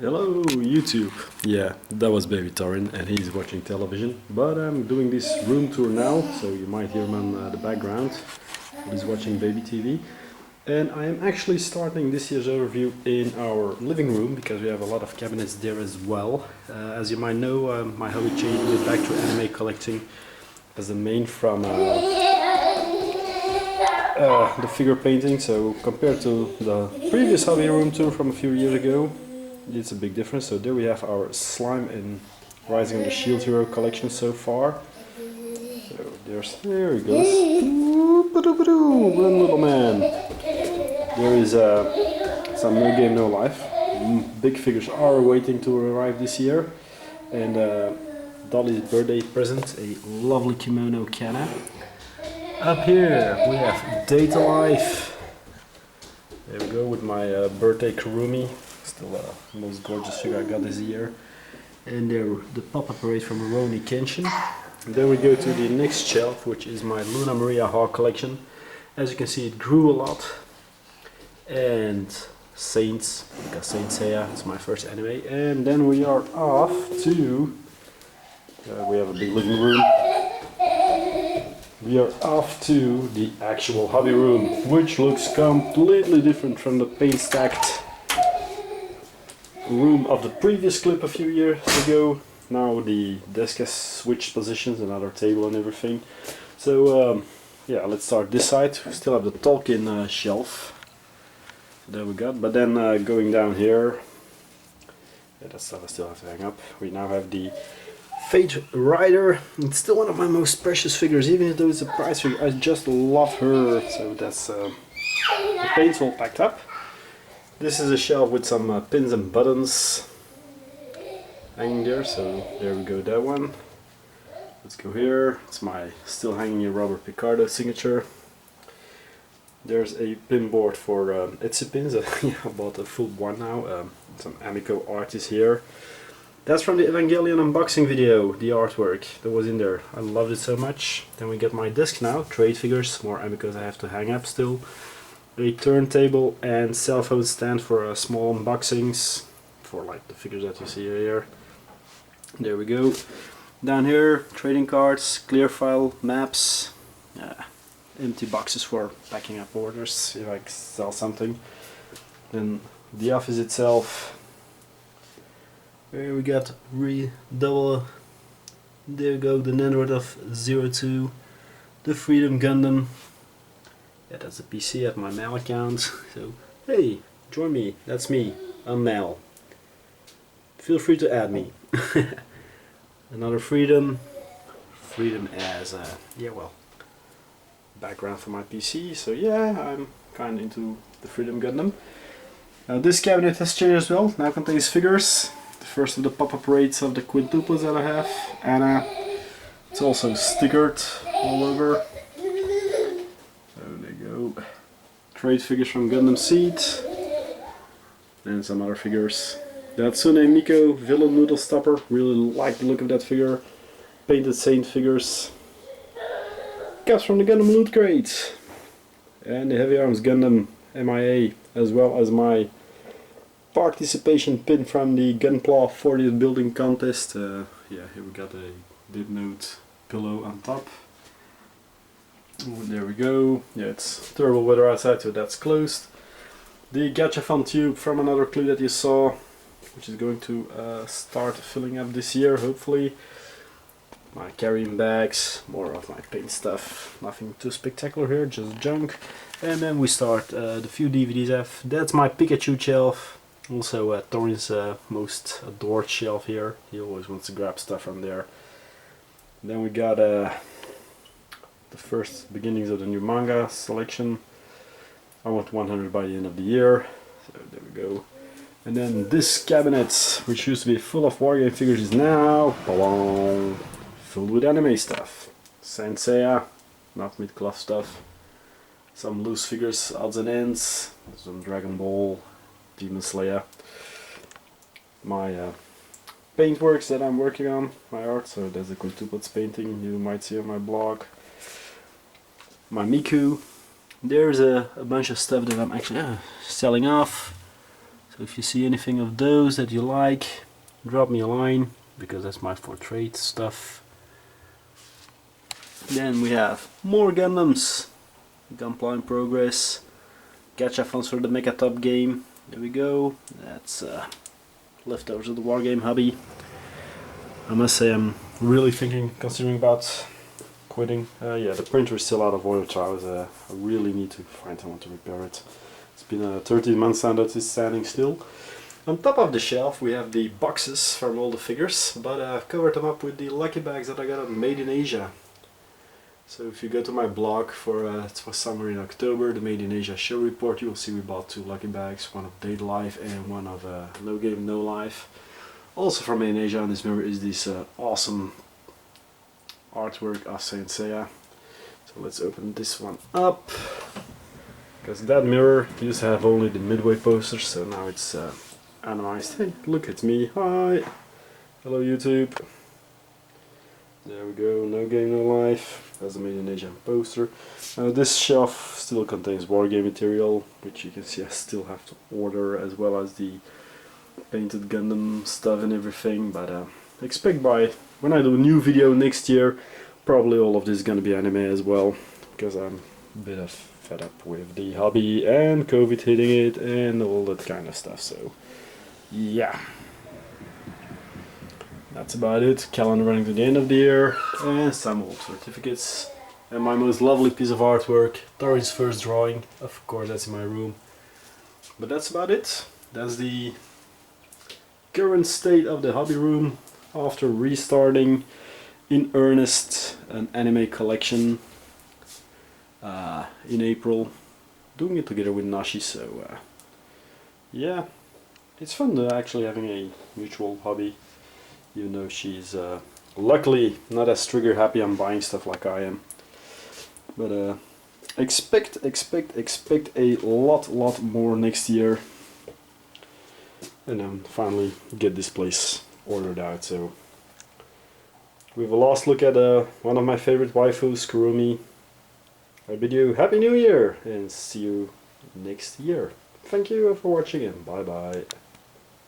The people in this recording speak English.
Hello YouTube! Yeah, that was Baby Torin and he's watching television, but I'm doing this room tour now, so you might hear him on the background. He's watching Baby TV. And I am actually starting this year's overview in our living room, because we have a lot of cabinets there as well. As you might know, my hobby changed a bit back to anime collecting as the main from the figure painting, so compared to the previous hobby room tour from a few years ago, it's a big difference. So there we have our slime and Rising of the Shield Hero collection so far. So there he goes. Run, little man. There is some No Game No Life. Big figures are waiting to arrive this year. And Dolly's birthday present, a lovely kimono Kana. Up here we have Data Life. There we go with my birthday Kurumi. Still the most gorgeous figure I got this year. And there the Pop-Up Parade from Rurouni Kenshin. And then we go to the next shelf, which is my Luna Maria Hawk collection. As you can see, it grew a lot. And Saints, because Saint Seiya is my first anime. And then we are off to... we have a big living room. We are off to the actual hobby room, which looks completely different from the paint stacked room of the previous clip a few years ago. Now the desk has switched positions, another table and everything. So yeah, let's start this side. We still have the Tolkien shelf. So there we got. But then going down here, yeah, that stuff I still have to hang up. We now have the Fate Rider. It's still one of my most precious figures, even though it's a prize figure. I just love her. So that's the paint's all packed up. This is a shelf with some pins and buttons hanging there, so there we go, that one. Let's go here. It's my still hanging Robert Picardo signature. There's a pin board for Etsy pins. Yeah, I bought a full one now. Some Amico art is here. That's from the Evangelion unboxing video, the artwork that was in there. I loved it so much. Then we get my disc now, trade figures, more Amicos I have to hang up still. A turntable and cell phone stand for small unboxings, for like the figures that you see here. There we go. Down here, trading cards, clear file, maps, empty boxes for packing up orders if I sell something. Then the office itself. Here we got there we go, the Nandroid of 02, the Freedom Gundam. Yeah, that's a PC at my mail account. So hey, join me. That's me on mail. Feel free to add me. Another Freedom as yeah, well, background for my PC. So yeah, I'm kind of into the Freedom Gundam. This cabinet has changed as well. Now contains figures. The first of the Pop-Up Parades of the quintuplets that I have. Anna. It's also stickered all over. Trade figures from Gundam Seed, and some other figures. The Hatsune Miku Villain Noodle Stopper, really like the look of that figure. Painted Saint figures. Caps from the Gundam Loot Crate. And the Heavy Arms Gundam MIA, as well as my participation pin from the Gunpla 40th building contest. Yeah, here we got a Did Note pillow on top. There we go. Yeah, it's terrible weather outside, so that's closed. The Gachafon tube from another clue that you saw, which is going to start filling up this year, hopefully. My carrying bags, more of my paint stuff. Nothing too spectacular here, just junk. And then we start the few DVDs I have. That's my Pikachu shelf. Also Torin's most adored shelf here. He always wants to grab stuff from there. Then we got the first beginnings of the new manga selection. I want 100 by the end of the year, so there we go. And then this cabinet, which used to be full of wargame figures, is now filled with anime stuff. Saint Seiya, not mid-cloth stuff. Some loose figures, odds and ends. Some Dragon Ball, Demon Slayer. My paintworks that I'm working on, my art, so there's a quintuplets painting you might see on my blog. My Miku. There's a bunch of stuff that I'm actually selling off. So if you see anything of those that you like, drop me a line, because that's my for trade stuff. Then we have more Gundams. Gunpla in progress. Gacha funds for the Mecha Top game. There we go. That's leftovers of the Wargame hobby. I must say I'm really considering about quitting. Yeah, the printer is still out of oil trials. I really need to find someone to repair it. It's been 13 months now that it's standing still. On top of the shelf we have the boxes from all the figures, but I've covered them up with the lucky bags that I got on Made in Asia. So if you go to my blog for summer in October, the Made in Asia show report, you will see we bought 2 lucky bags, one of Date Life and one of No Game No Life. Also from Made in Asia on this mirror is this awesome artwork of Saint Seiya. So let's open this one up, because that mirror used to have only the Midway posters, so now it's animized. Hey, look at me, hi! Hello YouTube! There we go, No Game No Life. That's a Made in Asia poster. This shelf still contains Wargame material, which you can see I still have to order, as well as the painted Gundam stuff and everything, but expect by when I do a new video next year, probably all of this is gonna be anime as well, because I'm a bit of fed up with the hobby and COVID hitting it and all that kind of stuff, so yeah. That's about it. Calendar running to the end of the year, and some old certificates, and my most lovely piece of artwork, Tori's first drawing. Of course that's in my room. But that's about it. That's the current state of the hobby room after restarting in earnest an anime collection in April, doing it together with Nashi, so yeah, it's fun actually having a mutual hobby, even though she's luckily not as trigger happy on buying stuff like I am. But expect a lot more next year, and then finally get this place ordered out. So we have a last look at one of my favorite waifus, Kurumi. I bid you Happy New Year and see you next year. Thank you for watching and bye bye.